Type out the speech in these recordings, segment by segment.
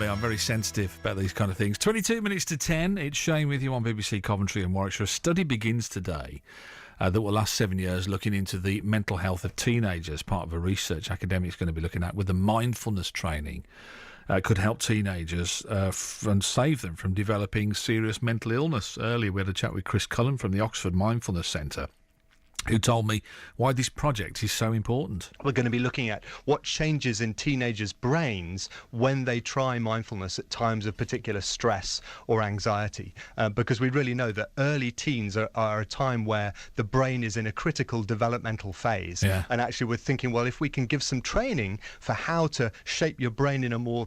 I'm very sensitive about these kind of things. 22 minutes to 10. It's Shane with you on BBC Coventry and Warwick. A study begins today that will last 7 years, looking into the mental health of teenagers. Part of a research academics going to be looking at with the mindfulness training. Could help teenagers and save them from developing serious mental illness. Earlier we had a chat with Chris Cullen from the Oxford Mindfulness Centre, who told me why this project is so important. We're going to be looking at what changes in teenagers' brains when they try mindfulness at times of particular stress or anxiety, because we really know that early teens are a time where the brain is in a critical developmental phase. Yeah. And actually we're thinking, well, if we can give some training for how to shape your brain in a more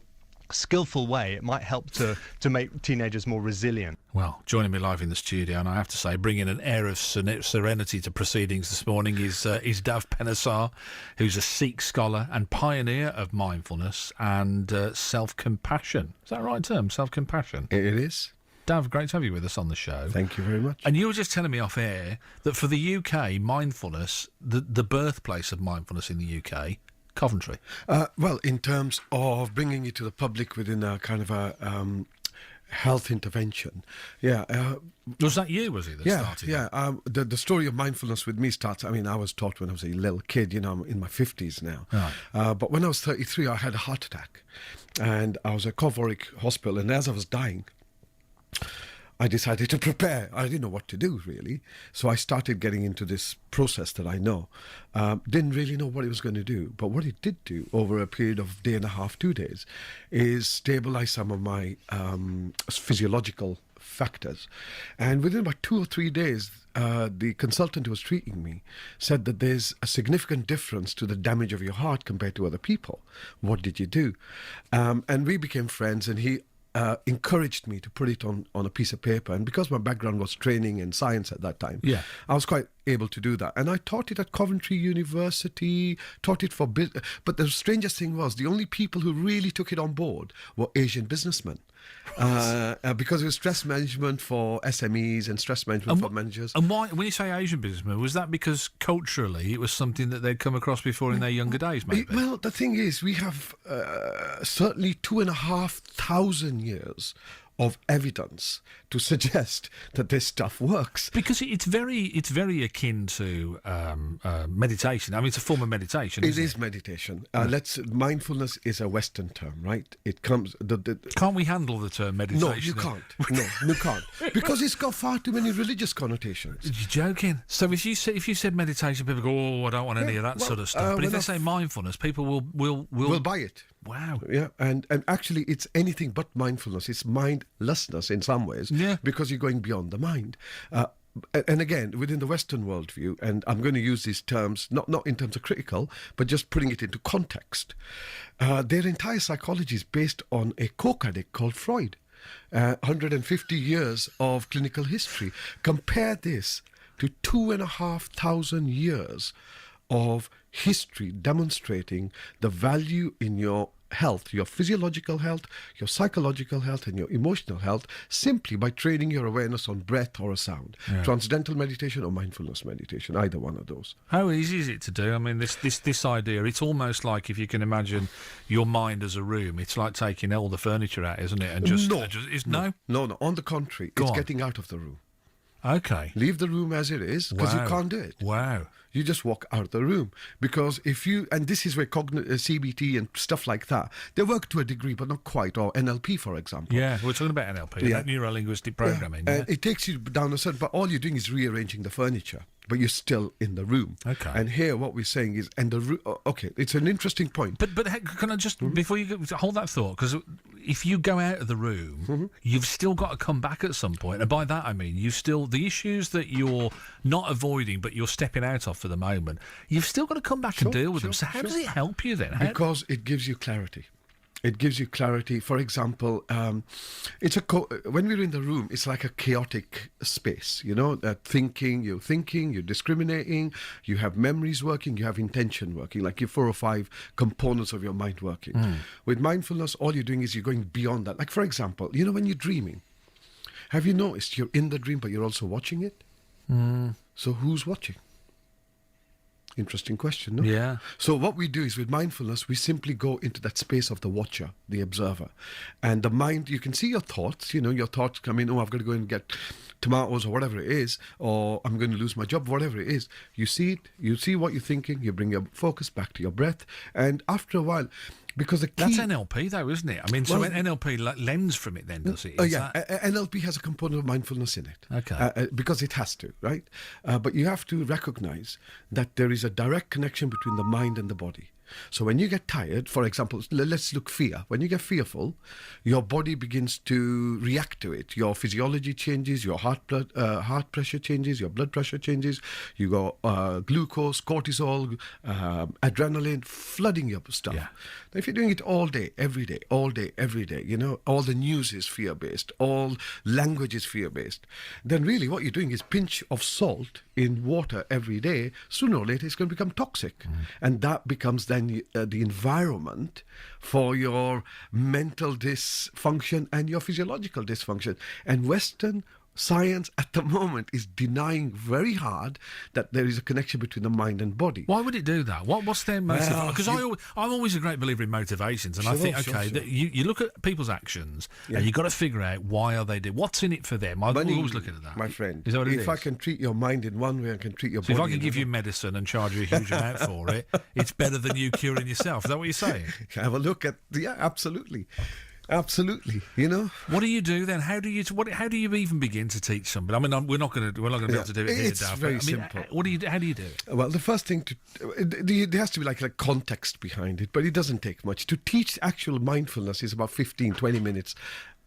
skillful way, it might help to make teenagers more resilient. Well, joining me live in the studio, and I have to say, bringing an air of serenity to proceedings this morning is Dav Panesar, who's a Sikh scholar and pioneer of mindfulness and self-compassion. Is that the right term, self-compassion? It is. Dav, great to have you with us on the show. Thank you very much. And you were just telling me off air that for the UK, mindfulness, the birthplace of mindfulness in the UK, Coventry. Well, in terms of bringing it to the public within a kind of a health intervention, Was that you, was it, that started? Yeah, the story of mindfulness with me starts, I mean, I was taught when I was a little kid, I'm in my 50s now. Right. But when I was 33, I had a heart attack. And I was at Warwick Hospital, and as I was dying, I decided to prepare. I didn't know what to do, really. So I started getting into this process that I know. Didn't really know what it was going to do. But what it did do over a period of day and a half, 2 days, is stabilize some of my physiological factors. And within about 2 or 3 days, the consultant who was treating me said that there's a significant difference to the damage of your heart compared to other people. What did you do? And we became friends, and he encouraged me to put it on a piece of paper. And because my background was training and science at that time, I was quite able to do that. And I taught it at Coventry University, taught it for business. But the strangest thing was the only people who really took it on board were Asian businessmen. Because it was stress management for SMEs and stress management for managers. And why, when you say Asian businessmen, was that because culturally it was something that they'd come across before in their younger days, maybe? Well, the thing is, we have certainly 2,500 years of evidence to suggest that this stuff works. Because it's very akin to meditation. I mean, it's a form of meditation. It is meditation. Mindfulness is a Western term, right? It comes. Can't we handle the term meditation? No, you can't. No, you can't, because it's got far too many religious connotations. You're joking. So if you said meditation, people go, "Oh, I don't want any of that sort of stuff." But if they say mindfulness, people will buy it. Wow. Yeah, and actually it's anything but mindfulness. It's mindlessness in some ways, because you're going beyond the mind. And again, within the Western worldview, and I'm going to use these terms, not in terms of critical, but just putting it into context, their entire psychology is based on a coke addict called Freud. 150 years of clinical history. Compare this to 2,500 years of history demonstrating the value in your health, your physiological health, your psychological health, and your emotional health, simply by training your awareness on breath or a sound. Transcendental meditation or mindfulness meditation, either one of those. How easy is it to do? I mean, this idea, it's almost like, if you can imagine your mind as a room, it's like taking all the furniture out, isn't it? And No. On the contrary, it's getting out of the room. Okay. Leave the room as it is, because you can't do it. Wow. You just walk out of the room. Because and this is where CBT and stuff like that, they work to a degree, but not quite, or NLP, for example. Yeah, we're talking about NLP, neuro-linguistic programming. And it takes you down a certain, but all you're doing is rearranging the furniture, but you're still in the room. Okay. And here what we're saying is, it's an interesting point. But can I just, before you hold that thought, because if you go out of the room, you've still got to come back at some point. And by that I mean, the issues that you're not avoiding, but you're stepping out of for the moment, you've still got to come back and deal with them. So how does it help you then? Because it gives you clarity. It gives you clarity. For example, when we're in the room, it's like a chaotic space, you're thinking, you're discriminating, you have memories working, you have intention working, like your 4 or 5 components of your mind working. With mindfulness, all you're doing is you're going beyond that. Like, for example, when you're dreaming, have you noticed you're in the dream, but you're also watching it? So who's watching? Interesting question, no? Yeah. So what we do is with mindfulness, we simply go into that space of the watcher, the observer. And the mind, you can see your thoughts, your thoughts come in, oh, I've got to go and get tomatoes or whatever it is, or I'm going to lose my job, whatever it is. You see it, you see what you're thinking, you bring your focus back to your breath. And after a while, because the key... That's NLP though, isn't it? I mean, so NLP lends from it then, does it? NLP has a component of mindfulness in it. Okay. Because it has to, right? But you have to recognize that there is a direct connection between the mind and the body. So when you get tired, for example, let's look fear. When you get fearful, your body begins to react to it. Your physiology changes, your heart pressure changes, your blood pressure changes. You got glucose, cortisol, adrenaline flooding your stuff. Yeah. Now, if you're doing it all day, every day, all day, all the news is fear-based, all language is fear-based, then really what you're doing is pinch of salt in water every day. Sooner or later, it's going to become toxic. And that becomes then the environment for your mental dysfunction and your physiological dysfunction. And Western science at the moment is denying very hard that there is a connection between the mind and body. Why would it do that? What's their motivation? Because I'm always a great believer in motivations, and I think, that you look at people's actions, and you've got to figure out why are they doing, what's in it for them. I'm always looking at that. My friend, is that what it if I can treat your mind in one way, I can treat your body. If I can give you medicine and charge you a huge amount for it, it's better than you curing yourself. Is that what you're saying? Have a look at absolutely. Absolutely, What do you do then? How do you even begin to teach somebody? I mean, we're not going to be able to do it here. It's very simple. How do you do it? Well, the first thing there has to be like a context behind it, but it doesn't take much. To teach actual mindfulness is about 15, 20 minutes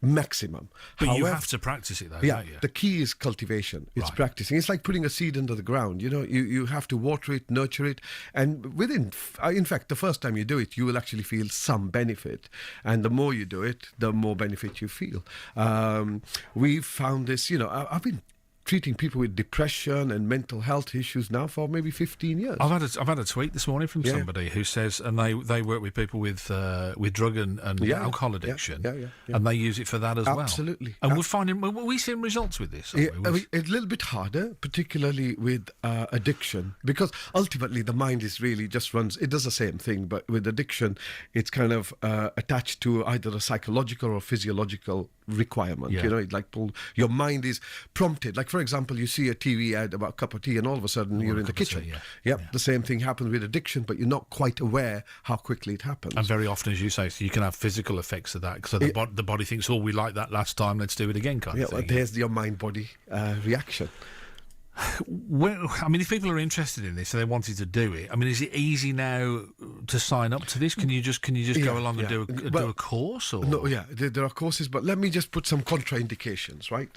maximum. But However, you have to practice it though, yeah, don't you? the key is cultivation. It's Right. practicing. It's like putting a seed under the ground. You have to water it, nurture it, and in fact, the first time you do it, you will actually feel some benefit, and the more you do it, the more benefit you feel. We've found this. I've been treating people with depression and mental health issues now for maybe 15 years. I've had a tweet this morning from somebody who says, and they work with people with drug and alcohol addiction, and they use it for that as well. Absolutely. And we're seeing results with this. It's a little bit harder, particularly with addiction, because ultimately the mind is really just it does the same thing, but with addiction, it's kind of attached to either a psychological or physiological requirement. Your mind is prompted. Like, for example, you see a TV ad about a cup of tea and all of a sudden you're in the kitchen. The same thing happens with addiction, but you're not quite aware how quickly it happens. And very often, as you say, so you can have physical effects of that. So the body thinks, oh, we liked that last time, let's do it again kind of thing. Well, there's your mind-body reaction. Well, I mean, if people are interested in this and they wanted to do it, I mean, is it easy now to sign up to this? Can you just go along and do a course? Or? No, there are courses, but let me just put some contraindications, right?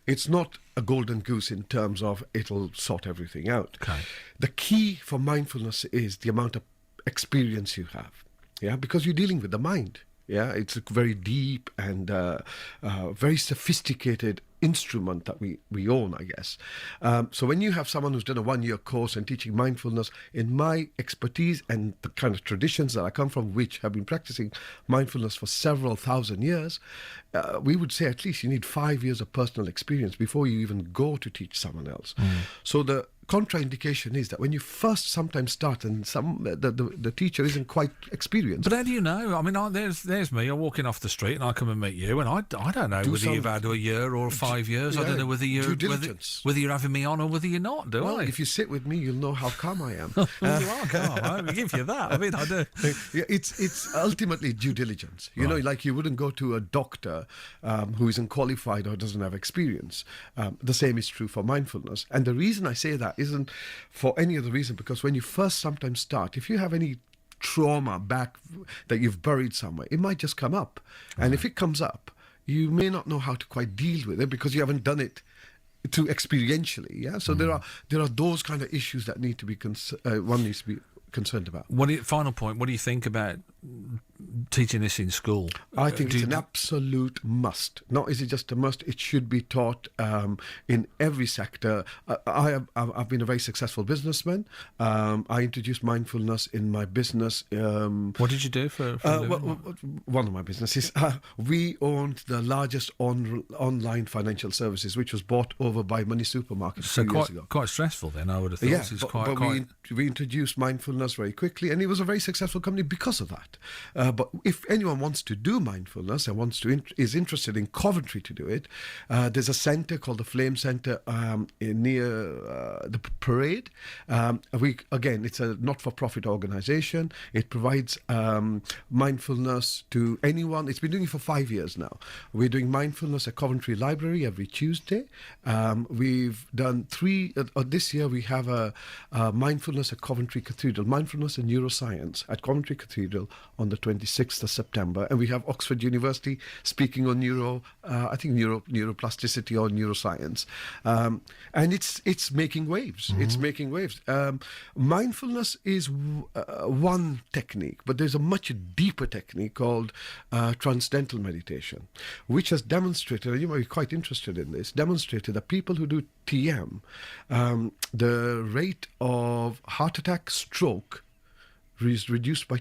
It's not a golden goose in terms of it'll sort everything out. Okay. The key for mindfulness is the amount of experience you have, because you're dealing with the mind. It's a very deep and very sophisticated instrument that we own, I guess. So when you have someone who's done a 1-year course and teaching mindfulness, in my expertise and the kind of traditions that I come from, which have been practicing mindfulness for several thousand years, we would say at least you need 5 years of personal experience before you even go to teach someone else. So the contraindication is that when you first sometimes start and the teacher isn't quite experienced. But how do you know? I mean, there's me. I'm walking off the street and I come and meet you, and I don't know whether you've had a year or 5 years. I don't know whether you're whether you're having me on or whether you're not. Do I? If you sit with me, you'll know how calm I am. You are calm. I give you that. I mean, I do. It's ultimately due diligence. Like you wouldn't go to a doctor who isn't qualified or doesn't have experience. The same is true for mindfulness. And the reason I say that isn't for any other reason, because when you first sometimes start, if you have any trauma back that you've buried somewhere, it might just come up. And if it comes up, you may not know how to quite deal with it because you haven't done it too experientially. So there are those kind of issues that need to be one needs to be concerned about. Final point, what do you think about teaching this in school? I think it's an absolute must. Not is it just a must, it should be taught in every sector. I've been a very successful businessman. I introduced mindfulness in my business. What did you do for a living? One of my businesses, we owned the largest online financial services, which was bought over by Money Supermarket So a few years ago. quite stressful then, I would have thought. Yeah, It's but we introduced mindfulness very quickly, and it was a very successful company because of that. But if anyone wants to do mindfulness and is interested in Coventry to do it, there's a centre called the Flame Centre near the Parade. It's a not-for-profit organisation. It provides mindfulness to anyone. It's been doing it for 5 years now. We're doing mindfulness at Coventry Library every Tuesday. We've done 3 this year. We have a mindfulness at Coventry Cathedral, mindfulness and neuroscience at Coventry Cathedral on the 26th of September, and we have Oxford University speaking on neuroplasticity or neuroscience, and it's making waves. Mm-hmm. It's making waves. Mindfulness is one technique, but there's a much deeper technique called transcendental meditation, which has demonstrated, and you might be quite interested in this, demonstrated that people who do TM, the rate of heart attack, stroke is reduced by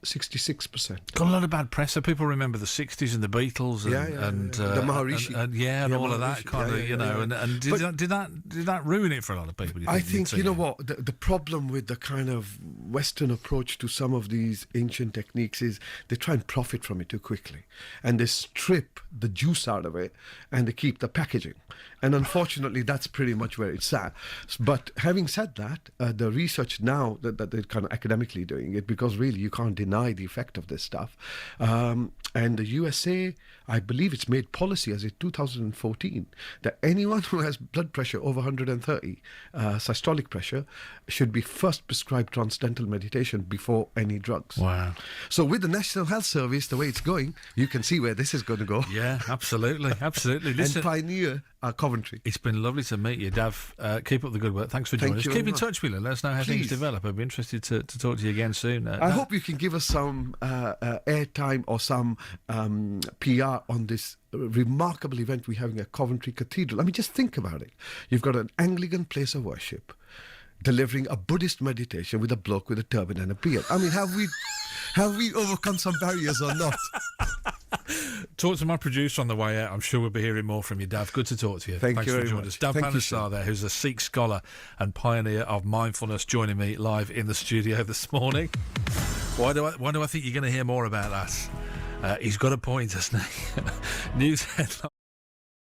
66%. Got a lot of bad press. So people remember the 60s and the Beatles and the Maharishi and all of that kind of, you know. And did that ruin it for a lot of people? I think, you know what, the problem with the kind of Western approach to some of these ancient techniques is they try and profit from it too quickly, and they strip the juice out of it and they keep the packaging. And unfortunately, that's pretty much where it's at. But having said that, the research now that they're kind of academically doing it, because really you can't deny the effect of this stuff. And the USA, I believe it's made policy as in 2014 that anyone who has blood pressure over 130, systolic pressure, should be first prescribed transcendental meditation before any drugs. Wow. So with the National Health Service, the way it's going, you can see where this is going to go. Yeah, absolutely. Listen, and pioneer Coventry. It's been lovely to meet you, Dav. Keep up the good work. Thanks for joining us. Keep in touch with us. Let us know how things develop. I'd be interested to talk to you again soon. I hope you can give us some airtime or some PR on this remarkable event we're having at Coventry Cathedral. I mean, just think about it. You've got an Anglican place of worship delivering a Buddhist meditation with a bloke with a turban and a beard. I mean, have we overcome some barriers or not? Talk to my producer on the way out. I'm sure we'll be hearing more from you, Dav. Good to talk to you. Thanks for very joining much. us. Dav Panesar there, who's a Sikh scholar and pioneer of mindfulness, joining me live in the studio this morning. Why do I think you're going to hear more about that? He's got a point, hasn't he? News headlines.